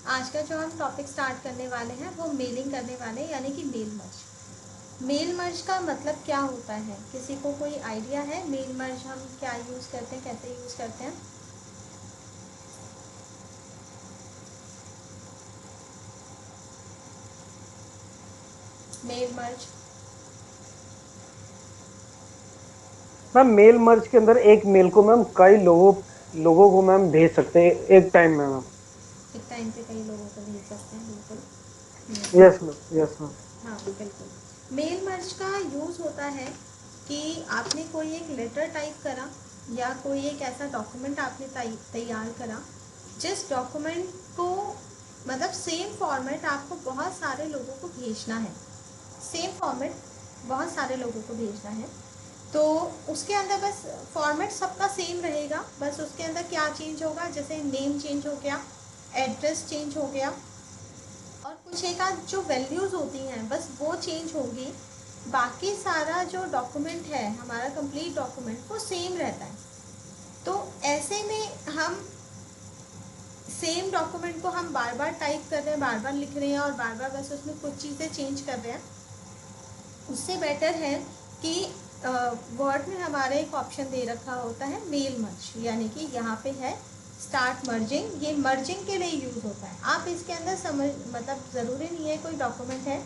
आज का जो हम टॉपिक स्टार्ट करने वाले हैं वो मेलिंग करने वाले हैं, यानी कि मेल मर्ज। मेल मर्ज का मतलब क्या होता है, किसी को कोई आइडिया है? मेल मर्ज हम क्या यूज़ करते हैं, कैसे यूज़ करते हैं? Mail merge. Ma'am mail merge के अंदर एक मेल को मैम कई लोगों को मैम भेज सकते हैं एक टाइम में मैम। एक टाइम पे कई लोगों को भेज सकते हैं, बिल्कुल। Yes ma'am, yes ma'am. हाँ बिल्कुल। मेल मर्ज का यूज़ होता है कि आपने कोई एक लेटर टाइप करा या कोई एक ऐसा डॉक्यूमेंट आपने तैयार करा, जिस डॉक्यूमेंट को मतलब सेम फॉर्मेट आपको बहुत सारे लोगों को भेजना है। सेम फॉर्मेट बहुत सारे लोगों को भेजना है, तो उसके अंदर बस फॉर्मेट सबका सेम रहेगा। बस उसके अंदर क्या चेंज होगा, जैसे नेम चेंज हो गया, एड्रेस चेंज हो गया, और कुछ एक आध जो वैल्यूज़ होती हैं बस वो चेंज होगी। बाकी सारा जो डॉक्यूमेंट है, हमारा कंप्लीट डॉक्यूमेंट, वो सेम रहता है। तो ऐसे में हम सेम डॉक्यूमेंट को हम बार बार टाइप कर रहे हैं, बार बार लिख रहे हैं और बार बार बस उसमें कुछ चीज़ें चेंज कर रहे हैं। उससे बेटर है कि वर्ड में हमारे एक ऑप्शन दे रखा होता है मेल मर्ज, यानी कि यहाँ पे है स्टार्ट मर्जिंग। ये मर्जिंग के लिए यूज़ होता है। आप इसके अंदर समझ मतलब ज़रूरी नहीं है कोई डॉक्यूमेंट है,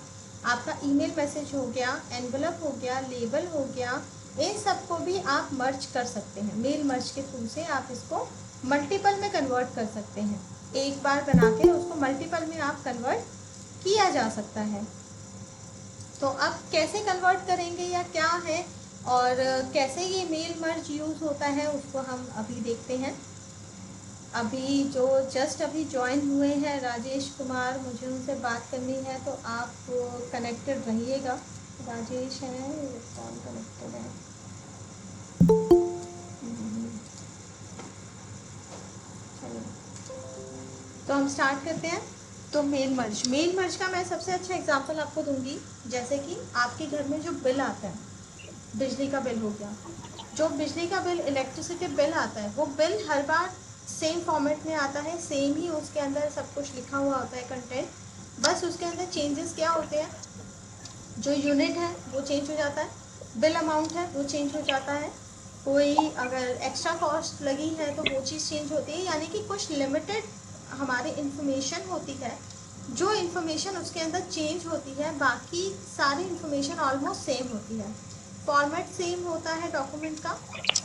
आपका ईमेल मैसेज हो गया, एनवलप हो गया, लेबल हो गया, इन सबको भी आप मर्ज कर सकते हैं। मेल मर्ज के थ्रू से आप इसको मल्टीपल में कन्वर्ट कर सकते हैं। एक बार बना के उसको मल्टीपल में आप कन्वर्ट किया जा सकता है। तो अब कैसे कन्वर्ट करेंगे या क्या है और कैसे ये मेल मर्ज यूज़ होता है, उसको हम अभी देखते हैं। अभी जो जस्ट अभी ज्वाइन हुए हैं राजेश कुमार, मुझे उनसे बात करनी है, तो आप कनेक्टेड रहिएगा। राजेश हैं, कौन कनेक्टेड है? चलिए, तो हम स्टार्ट करते हैं। तो मेल मर्ज का मैं सबसे अच्छा एग्जांपल आपको दूंगी। जैसे कि आपके घर में जो बिल आता है, बिजली का बिल हो गया, जो बिजली का बिल, इलेक्ट्रिसिटी बिल आता है, वो बिल हर बार सेम फॉर्मेट में आता है, सेम ही उसके अंदर सब कुछ लिखा हुआ होता है, कंटेंट। बस उसके अंदर चेंजेस क्या होते हैं, जो यूनिट है वो चेंज हो जाता है, बिल अमाउंट है वो चेंज हो जाता है, कोई अगर एक्स्ट्रा कॉस्ट लगी है तो वो चीज़ चेंज होती है। यानी कि कुछ लिमिटेड हमारी इंफॉर्मेशन होती है, जो इंफॉर्मेशन उसके अंदर चेंज होती है, बाकी सारी इंफॉर्मेशन ऑलमोस्ट सेम होती है। फॉर्मेट सेम होता है डॉक्यूमेंट का,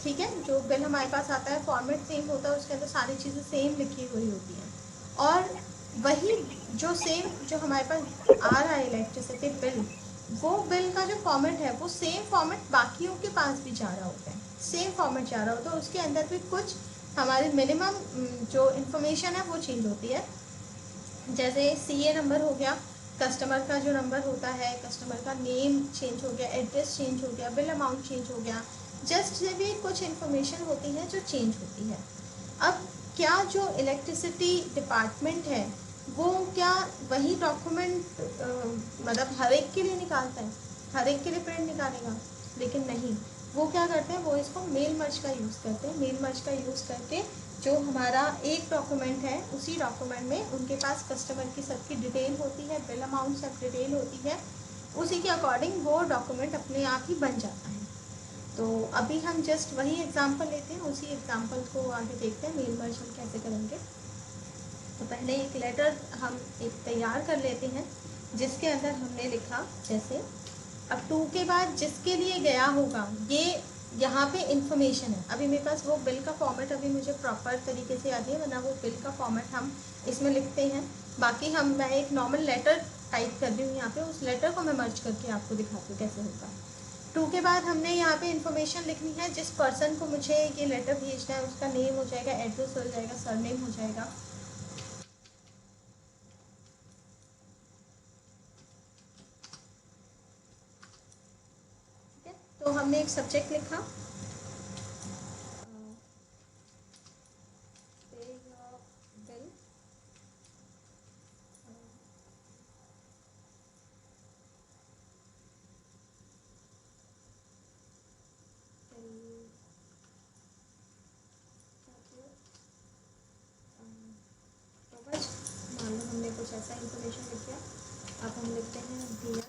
ठीक है। जो बिल हमारे पास आता है फॉर्मेट सेम होता है, उसके अंदर सारी चीज़ें सेम लिखी हुई होती हैं। और वही जो सेम जो हमारे पास आ रहा है इलेक्ट्रिसिटी बिल, वो बिल का जो फॉर्मेट है वो सेम फॉर्मेट बाकियों के पास भी जा रहा होता है, सेम फॉर्मेट जा रहा होता है। उसके अंदर भी कुछ हमारी मिनिमम जो इन्फॉर्मेशन है वो चेंज होती है। जैसे सीए नंबर हो गया, कस्टमर का जो नंबर होता है, कस्टमर का नेम चेंज हो गया, एड्रेस चेंज हो गया, बिल अमाउंट चेंज हो गया, जस्ट से भी कुछ इन्फॉर्मेशन होती है जो चेंज होती है। अब क्या जो इलेक्ट्रिसिटी डिपार्टमेंट है वो क्या वही डॉक्यूमेंट मतलब हर एक के लिए निकालता है, हर एक के लिए प्रिंट निकालेगा? लेकिन नहीं, वो क्या करते हैं, वो इसको मेल मर्ज का यूज़ करते हैं। मेल मर्ज का यूज़ करके जो हमारा एक डॉक्यूमेंट है, उसी डॉक्यूमेंट में उनके पास कस्टमर की सबकी डिटेल होती है, बिल अमाउंट सब डिटेल होती है, उसी के अकॉर्डिंग वो डॉक्यूमेंट अपने आप ही बन जाता है। तो अभी हम जस्ट वही एग्जांपल लेते हैं, उसी एग्जांपल को आगे देखते हैं मेल मर्ज हम कैसे करेंगे। तो पहले एक लेटर हम एक तैयार कर लेते हैं, जिसके अंदर हमने लिखा जैसे, अब टू के बाद जिसके लिए गया होगा, ये यहाँ पे इंफॉर्मेशन है। अभी मेरे पास वो बिल का फॉर्मेट अभी मुझे प्रॉपर तरीके से याद है, वरना वो बिल का फॉर्मेट हम इसमें लिखते हैं। बाकी मैं एक नॉर्मल लेटर टाइप कर रही हूँ यहाँ पे, उस लेटर को मैं मर्ज करके आपको दिखाती हूँ कैसे होगा। टू के बाद हमने यहाँ पे इंफॉर्मेशन लिखनी है, जिस पर्सन को मुझे ये लेटर भेजना है उसका नेम हो जाएगा, एड्रेस हो जाएगा, सरनेम हो जाएगा। ठीक है, तो हमने एक सब्जेक्ट लिखा, बिल, कुछ ऐसा इन्फॉर्मेशन लिख दिया। अब हम लिखते हैं डियर,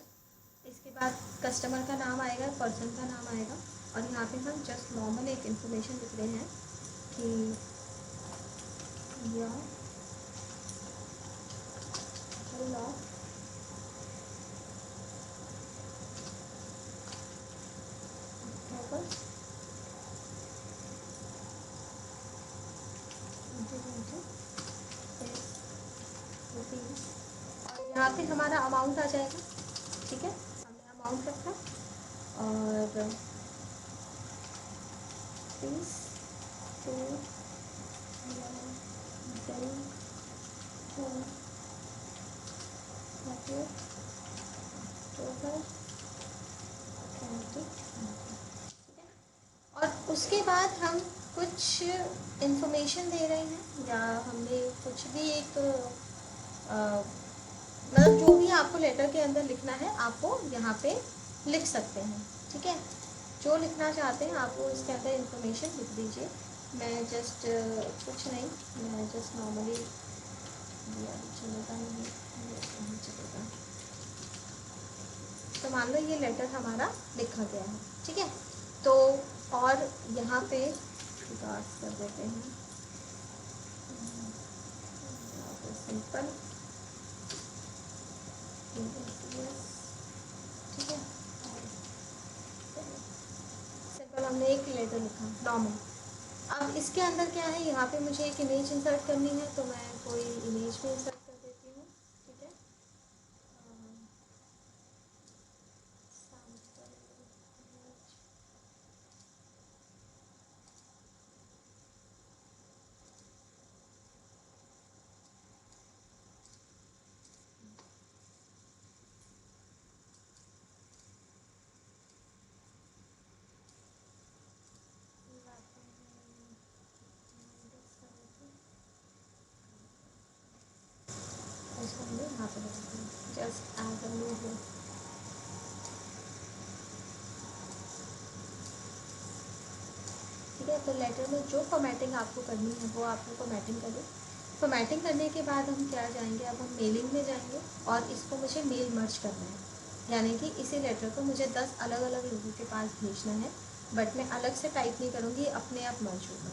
इसके बाद कस्टमर का नाम आएगा, पर्सन का नाम आएगा, और यहाँ पे हम जस्ट नॉर्मल एक इन्फॉर्मेशन लिख रहे हैं कि योर लॉ और यहाँ पे हमारा अमाउंट आ जाएगा। ठीक है, हमने अमाउंट रखा और फीस टू और उसके बाद हम कुछ इंफॉर्मेशन दे रहे हैं, या हमने कुछ भी एक मतलब जो भी आपको लेटर के अंदर लिखना है आप वो यहाँ पे लिख सकते हैं। ठीक है, जो लिखना चाहते हैं आप वो इसके अंदर इंफॉर्मेशन लिख दीजिए। मैं जस्ट कुछ नहीं, मैं जस्ट नॉर्मली चलेगा नहीं चलेगा। तो मान लो ये लेटर हमारा लिखा गया है। ठीक है, तो और यहाँ पे विकास कर देते हैं सिंपल। ठीक है, सिंपल हमने एक लेटर लिखा नॉर्मल। अब इसके अंदर क्या है, यहाँ पे मुझे एक इमेज इंसर्ट करनी है, तो मैं कोई इमेज भी इंसर्ट कर देती हूँ। ठीक है, इसको हमने यहाँ पे लगाते हैं, जस्ट एड अ लोगो। ठीक है, तो लेटर में जो फॉर्मेटिंग आपको करनी है वो आपको फॉर्मेटिंग करें। फॉर्मेटिंग करने के बाद हम क्या जाएंगे, अब हम मेलिंग में जाएंगे और इसको मुझे मेल मर्ज करना है, यानी कि इसी लेटर को मुझे 10 अलग अलग लोगों के पास भेजना है, बट मैं अलग से टाइप नहीं करूँगी, अपने आप मर्ज होगा।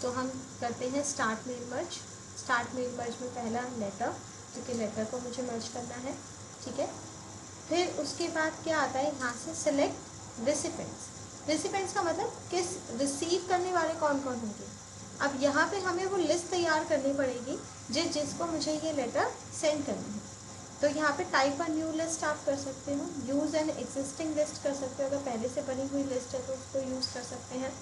तो हम करते हैं start mail merge. Start mail merge में पहला लेटर, क्योंकि लेटर को मुझे मर्ज करना है। ठीक है, फिर उसके बाद क्या आता है, यहाँ से सिलेक्ट रेसिपेंट्स। रेसिपेंट्स का मतलब किस रिसीव करने वाले कौन कौन होंगे। अब यहाँ पे हमें वो लिस्ट तैयार करनी पड़ेगी जिसको मुझे ये लेटर सेंड करनी है। तो यहाँ पे टाइप अ न्यू लिस्ट आप कर सकते हो, यूज़ एन एग्जिस्टिंग लिस्ट कर सकते हो, अगर पहले से बनी हुई लिस्ट है तो उसको यूज़ कर सकते हैं।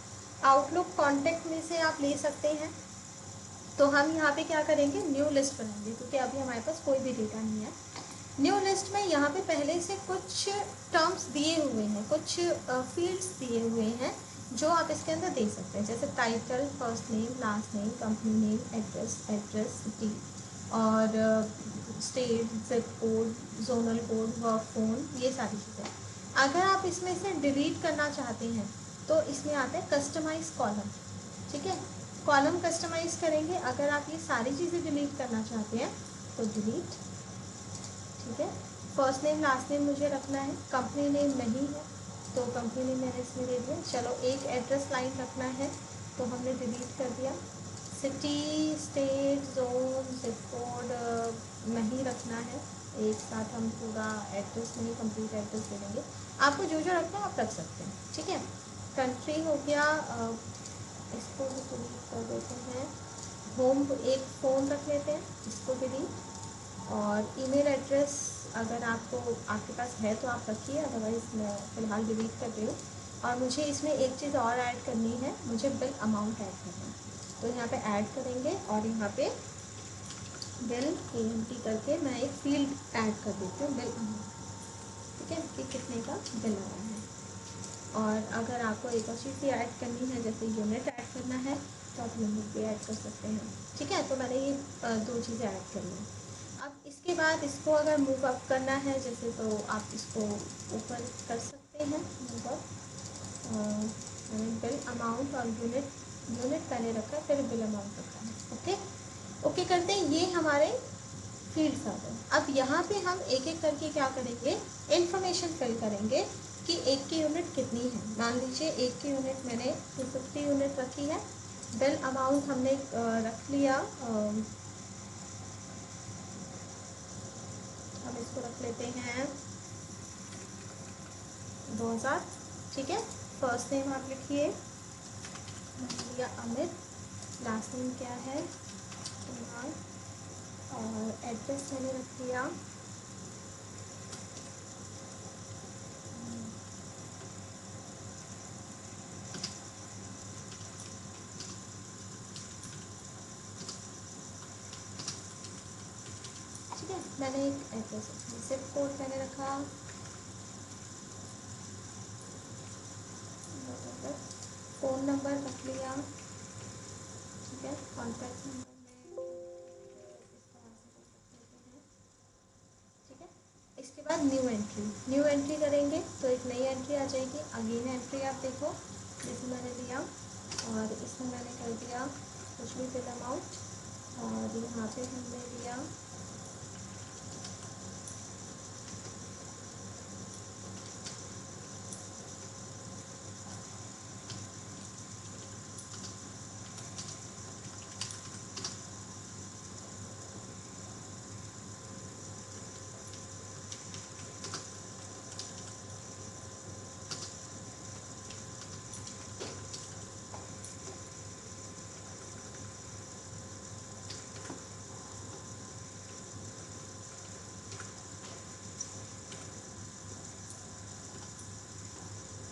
आउटलुक कॉन्टेक्ट में से आप ले सकते हैं। तो हम यहाँ पे क्या करेंगे, न्यू लिस्ट बनाएंगे, क्योंकि अभी हमारे पास कोई भी डेटा नहीं है। न्यू लिस्ट में यहाँ पे पहले से कुछ टर्म्स दिए हुए हैं, कुछ फील्ड्स दिए हुए हैं जो आप इसके अंदर दे सकते हैं, जैसे title, first name, last name, company name, address, city और state, zip code, zonal code, work phone, ये सारी चीज़ें। अगर आप इसमें से डिलीट करना चाहते हैं तो इसमें आता है कस्टमाइज कॉलम। ठीक है, कॉलम कस्टमाइज करेंगे। अगर आप ये सारी चीज़ें डिलीट करना चाहते हैं तो डिलीट। ठीक है, फर्स्ट नेम लास्ट नेम मुझे रखना है, कंपनी नेम नहीं है तो कंपनी नेम मैंने इसमें दे दिया। चलो, एक एड्रेस लाइन रखना है तो हमने डिलीट कर दिया। City, state, zone, zip code नहीं रखना है, एक साथ हम पूरा एड्रेस नहीं, कंप्लीट एड्रेस दे देंगे। आपको जो जो रखना है आप रख सकते हैं। ठीक है, कंट्री हो गया, इसको भी डिलीट कर देते हैं। होम, एक फ़ोन रख लेते हैं, इसको डिलीट। और ईमेल एड्रेस अगर आपके पास है तो आप रखिए, अदरवाइज़ मैं फ़िलहाल डिलीट कर रही हूँ। और मुझे इसमें एक चीज़ और ऐड करनी है, मुझे बिल अमाउंट ऐड करना है, तो यहाँ पे ऐड करेंगे और यहाँ पे बिल AMT करके मैं एक फील्ड ऐड कर देती हूँ, बिल अमाउंट। ठीक है, कि कितने का बिल आ रहा है। और अगर आपको एक और चीज़ भी ऐड करनी है, जैसे यूनिट ऐड करना है तो आप यूनिट भी ऐड कर सकते हैं। ठीक है, तो मैंने ये दो चीज़ें ऐड करी हैं। अब इसके बाद इसको अगर मूव अप करना है जैसे, तो आप इसको ऊपर कर सकते हैं मूव अप। मैंने बिल अमाउंट और यूनिट पहले रखा है, फिर बिल अमाउंट रखा है। ओके, ओके करते हैं। ये हमारे फील्ड्स आ गए। अब यहाँ पे हम एक एक करके क्या करेंगे, इन्फॉर्मेशन फिल करेंगे कि एक की यूनिट कितनी है। मान लीजिए एक की यूनिट मैंने 250 यूनिट रखी है। बिल अमाउंट हमने रख लिया, हम इसको रख लेते हैं 2000, ठीक है। फर्स्ट नेम आप लिखिए, मैंने लिया अमित, लास्ट नेम क्या है कुमार, और एड्रेस मैंने रख लिया ठीक है। मैंने एक एड्रेस जिप कोड मैंने रखा, फ़ोन नंबर रख लिया, ठीक है। कॉन्टैक्ट नंबर में इस तरह से कर सकते हैं, ठीक है। इसके बाद न्यू एंट्री करेंगे तो एक नई एंट्री आ जाएगी। अगेन एंट्री आप देखो, जैसे मैंने लिया और इसमें मैंने कर दिया कुछ भी बिल अमाउंट, और यहाँ पे हमने लिया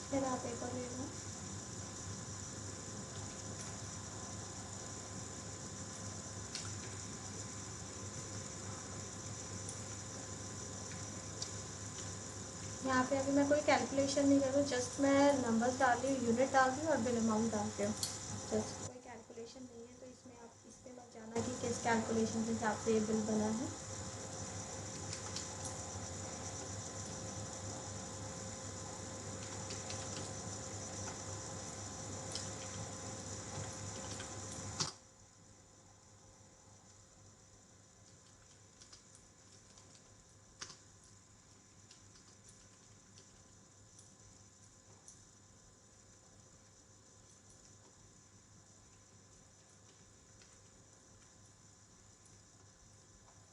फिर आप एक और लेना, यहाँ पे अभी मैं कोई कैलकुलेशन नहीं कर रही हूँ, जस्ट मैं नंबर्स डाल रही हूँ, यूनिट डाल रही हूँ और बिल अमाउंट डाल रही हूँ। जस्ट कोई कैलकुलेशन नहीं है, तो इसमें आप इस पर मत जाना कि किस कैलकुलेशन के हिसाब से ये बिल बना है।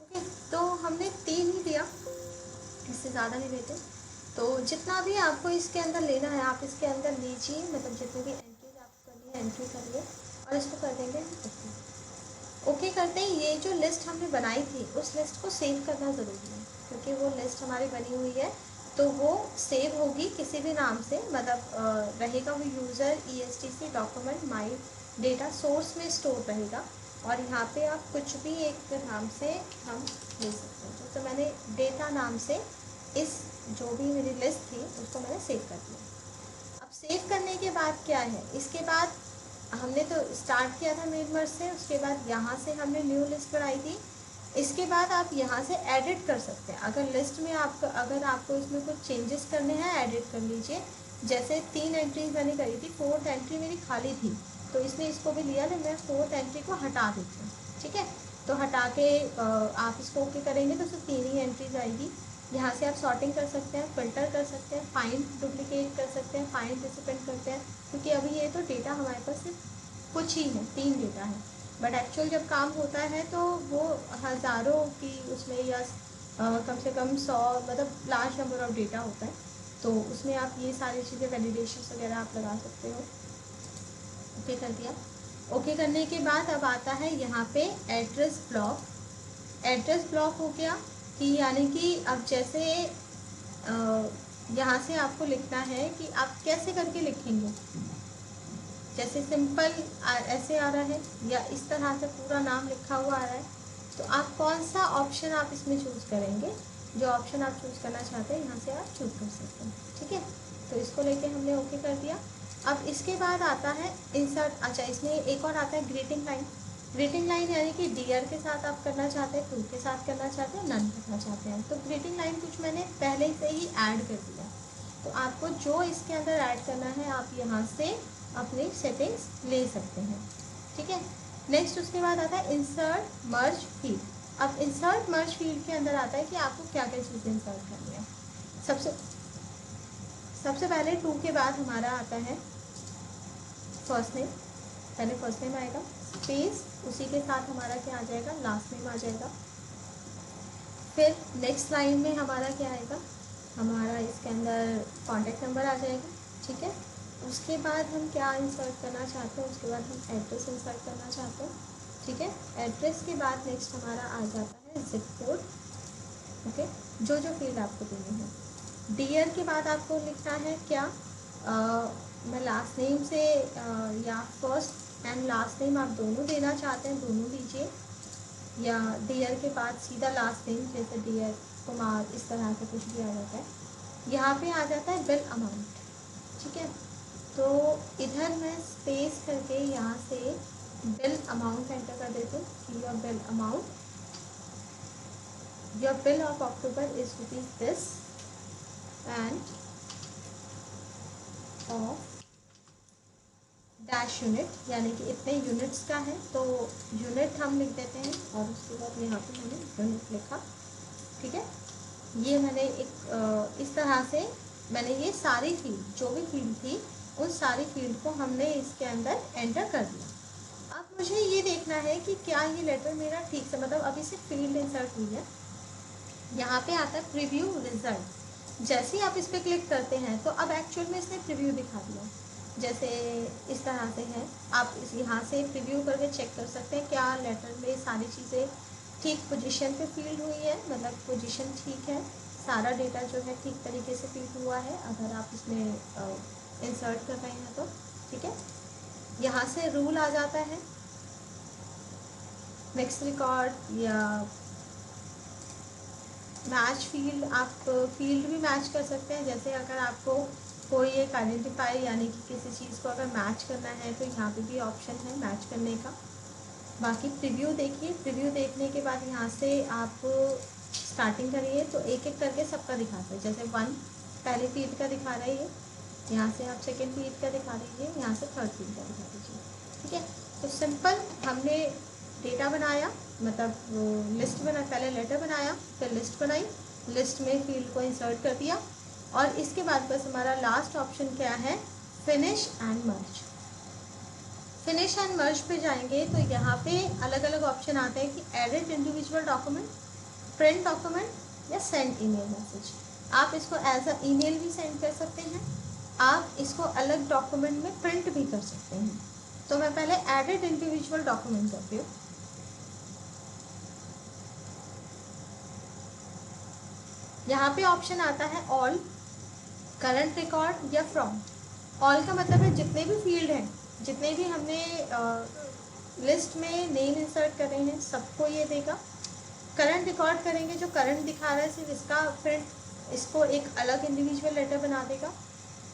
ओके, तो हमने 3 ही दिया, इससे ज़्यादा नहीं देते। तो जितना भी आपको इसके अंदर लेना है आप इसके अंदर लीजिए, मतलब जितनी भी एंट्रीज आपको करनी है एंट्री करिए और इसको कर देंगे ओके। करते ही ये जो लिस्ट हमने बनाई थी उस लिस्ट को सेव करना ज़रूरी है, क्योंकि वो लिस्ट हमारी बनी हुई है तो वो सेव होगी किसी भी नाम से, मतलब रहेगा वो user ESTC document my data source में स्टोर रहेगा, और यहाँ पे आप कुछ भी एक नाम से हम ले सकते हैं। तो मैंने डेटा नाम से इस जो भी मेरी लिस्ट थी उसको मैंने सेव कर दिया। अब सेव करने के बाद क्या है, इसके बाद हमने तो स्टार्ट किया था मेन मर्ज से, उसके बाद यहाँ से हमने न्यू लिस्ट बनाई थी। इसके बाद आप यहाँ से एडिट कर सकते हैं, अगर लिस्ट में अगर आपको इसमें कुछ चेंजेस करने हैं एडिट कर लीजिए। जैसे 3 एंट्रीज मैंने करी थी, 4th एंट्री मेरी खाली थी तो इसने इसको भी लिया, लेकिन मैं 4th एंट्री को हटा देती हूँ, ठीक है। तो हटा के आप इसको ओके करेंगे तो सिर्फ 3 ही एंट्रीज आएगी। यहाँ से आप सॉर्टिंग कर सकते हैं, फिल्टर कर सकते हैं, फाइंड डुप्लीकेट कर सकते हैं, फाइंड रिसिपेंट करते हैं, क्योंकि अभी ये तो डेटा हमारे पास सिर्फ कुछ ही है, 3 डेटा है। बट एक्चुअल जब काम होता है तो वो हज़ारों की उसमें या कम से कम 100, मतलब लार्ज नंबर ऑफ डेटा होता है, तो उसमें आप ये सारी चीज़ें वैलिडेशन वगैरह आप लगा सकते हो। ओके कर दिया। ओके करने के बाद अब आता है यहाँ पे एड्रेस ब्लॉक। एड्रेस ब्लॉक हो गया कि यानी कि अब जैसे यहाँ से आपको लिखना है कि आप कैसे करके लिखेंगे, जैसे सिंपल ऐसे आ रहा है या इस तरह से पूरा नाम लिखा हुआ आ रहा है, तो आप कौन सा ऑप्शन आप इसमें चूज़ करेंगे, जो ऑप्शन आप चूज़ करना चाहते हैं यहाँ से आप चूज़ कर सकते हैं, ठीक है। तो इसको लेके हमने ओके कर दिया। अब इसके बाद आता है इंसर्ट, अच्छा इसमें एक और आता है ग्रीटिंग लाइन। ग्रीटिंग लाइन यानी कि डियर के साथ आप करना चाहते हैं, टू के साथ करना चाहते हैं, नन करना चाहते हैं। तो ग्रीटिंग लाइन कुछ मैंने पहले से ही ऐड कर दिया, तो आपको जो इसके अंदर ऐड करना है आप यहाँ से अपनी सेटिंग्स ले सकते हैं, ठीक है। नेक्स्ट उसके बाद आता है इंसर्ट मर्ज फील्ड। अब इंसर्ट मर्ज फील्ड के अंदर आता है कि आपको क्या क्या चीज़ें इंसर्ट करनी है। सबसे सबसे पहले टू के बाद हमारा आता है फर्स्ट नेम, पहले फर्स्ट नेम आएगा, स्पेस, उसी के साथ हमारा क्या आ जाएगा, लास्ट नेम आ जाएगा। फिर नेक्स्ट लाइन में हमारा क्या आएगा, हमारा इसके अंदर कॉन्टैक्ट नंबर आ जाएगा, ठीक है। उसके बाद हम क्या इंसर्ट करना चाहते हैं, उसके बाद हम एड्रेस इंसर्ट करना चाहते हैं, ठीक है। एड्रेस के बाद नेक्स्ट हमारा आ जाता है जिप कोड, ओके, जो जो फील्ड आपको देनी है। डियर के बाद आपको लिखना है क्या, मैं लास्ट नेम से या फर्स्ट एंड लास्ट नेम आप दोनों देना चाहते हैं, दोनों दीजिए, या डियर के बाद सीधा लास्ट नेम जैसे डियर कुमार, इस तरह से कुछ भी आ जाता है। यहाँ पे आ जाता है बिल अमाउंट, ठीक है। तो इधर मैं स्पेस करके यहाँ से बिल अमाउंट एंटर कर देती हूँ कि your bill amount, your bill of October is rupees this end of dash unit, यानी कि इतने यूनिट्स का है तो यूनिट हम लिख देते हैं, और उसके बाद यहाँ पे मैंने यूनिट लिखा, ठीक है। ये मैंने एक इस तरह से मैंने ये सारी फील्ड, जो भी फील्ड थी उन सारी फील्ड को हमने इसके अंदर एंटर कर दिया। अब मुझे ये देखना है कि क्या ये लेटर मेरा ठीक से, मतलब अभी से फील्ड इंसर्ट हुई है। यहाँ पे आता है प्रीव्यू रिजल्ट, जैसे ही आप इस पर क्लिक करते हैं तो अब एक्चुअल में इसने प्रीव्यू दिखा दिया, जैसे इस तरह से है। आप इस यहाँ से प्रीव्यू करके चेक कर सकते हैं क्या लेटर में सारी चीज़ें ठीक पोजीशन पे फील्ड हुई है, मतलब पोजीशन ठीक है, सारा डेटा जो है ठीक तरीके से फील्ड हुआ है अगर आप इसमें इंसर्ट कर रहे हैं तो, ठीक है। यहाँ से रूल आ जाता है नेक्स्ट रिकॉर्ड या मैच फील्ड, आप फील्ड भी मैच कर सकते हैं, जैसे अगर आपको कोई एक आइडेंटिफाई यानी कि किसी चीज़ को अगर मैच करना है तो यहाँ पे भी ऑप्शन है मैच करने का। बाकी प्रीव्यू देखिए, प्रीव्यू देखने के बाद यहाँ से आप स्टार्टिंग करिए तो एक एक करके सबका दिखाता है, जैसे 1 पहले फील्ड का दिखा रही है, यहाँ से आप सेकेंड फील्ड का दिखा दीजिए, यहाँ से थर्ड फील्ड का दिखा दीजिए, ठीक है। तो सिंपल हमने डेटा बनाया, मतलब लिस्ट बना, पहले लेटर बनाया फिर लिस्ट बनाई, लिस्ट में फील्ड को इंसर्ट कर दिया, और इसके बाद बस हमारा लास्ट ऑप्शन क्या है, finish and merge. Finish and merge पे जाएंगे तो यहाँ पे अलग अलग ऑप्शन आते हैं कि edit individual document, print document या सेंड ईमेल मैसेज। आप इसको एज अ ईमेल भी सेंड कर सकते हैं, आप इसको अलग डॉक्यूमेंट में प्रिंट भी कर सकते हैं। तो मैं पहले एडिट इंडिविजुअल डॉक्यूमेंट करती हूँ। यहाँ पे ऑप्शन आता है ऑल, करंट रिकॉर्ड या फ्रॉम। ऑल का मतलब है जितने भी फील्ड हैं, जितने भी हमने लिस्ट में नेम इंसर्ट करे हैं सबको ये देगा। करंट रिकॉर्ड करेंगे, जो करंट दिखा रहा है सिर्फ इसका प्रिंट, इसको एक अलग इंडिविजुअल लेटर बना देगा।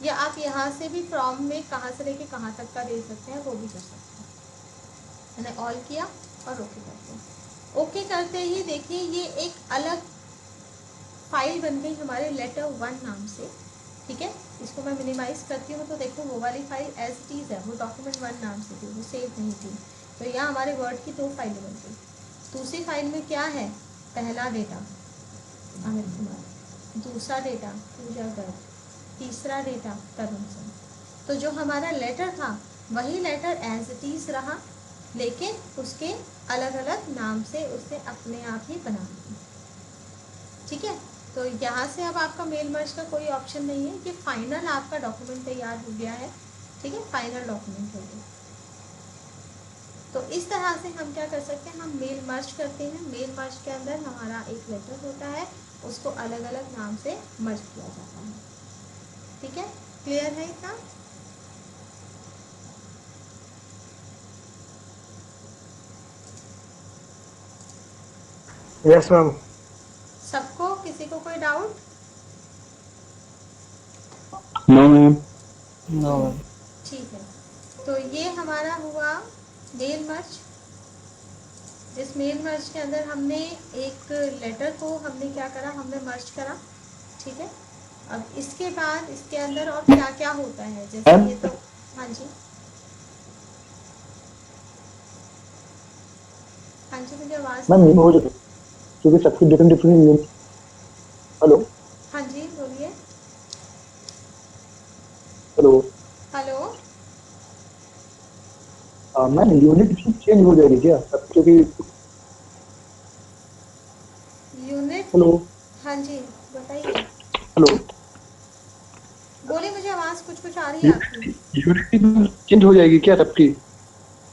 या आप यहाँ से भी फ्रॉम में कहाँ से लेके कहाँ तक का दे सकते हैं, वो भी कर सकते हैं। मैंने ऑल किया और ओके करते हैं। ओके करते ही देखिए ये एक अलग फाइल बन गई हमारे लेटर 1 नाम से, ठीक है। इसको मैं मिनिमाइज करती हूँ तो देखो वो वाली फाइल एज इट इज़ है, वो डॉक्यूमेंट 1 नाम से थी, वो सेव नहीं थी, तो यहाँ हमारे वर्ड की 2 फाइलें बन गई। दूसरी फाइल में क्या है, पहला डेटा अमित कुमार, दूसरा डेटा पूजा गर्ग, तीसरा डेटा तरुण सिंह। तो जो हमारा लेटर था वही लेटर एज इट इज़ रहा, लेकिन उसके अलग अलग नाम से उसने अपने आप ही बना दिया, ठीक है। तो यहाँ से अब आपका मेल मर्ज का कोई ऑप्शन नहीं है, कि फाइनल आपका डॉक्यूमेंट तैयार हो गया है, ठीक है, फाइनल डॉक्यूमेंट हो गया। तो इस तरह से हम क्या कर सकते हैं, हम मेल मर्ज करते हैं। मेल मर्ज के अंदर हमारा एक लेटर होता है, उसको अलग अलग नाम से मर्ज किया जाता है, ठीक है। क्लियर है इतना? Yes ma'am. सबको, किसी को कोई doubt? No ma'am. No ma'am. ठीक है, तो ये हमारा हुआ मेल मर्ज। इस मेल मर्ज के अंदर हमने एक लेटर को हमने क्या करा, हमने मर्ज करा, ठीक है। अब इसके बाद इसके अंदर और क्या क्या होता है, जैसे ये तो, हाँ जी हाँ जी, मुझे आवाज़ मैम ये हो जाए क्योंकि सबकी डिफरेंट डिफरेंट यूनिट। हेलो हाँ जी बोलिए। Hello. Hello. Ma'am unit change हो जाएगी क्या सब, क्योंकि यूनिट। हेलो हाँ जी बताइए। हेलो बोलिए, मुझे आवाज़ कुछ कुछ आ रही है आपकी। यूनिट चेंज हो जाएगी क्या सबकी?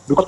बिकॉज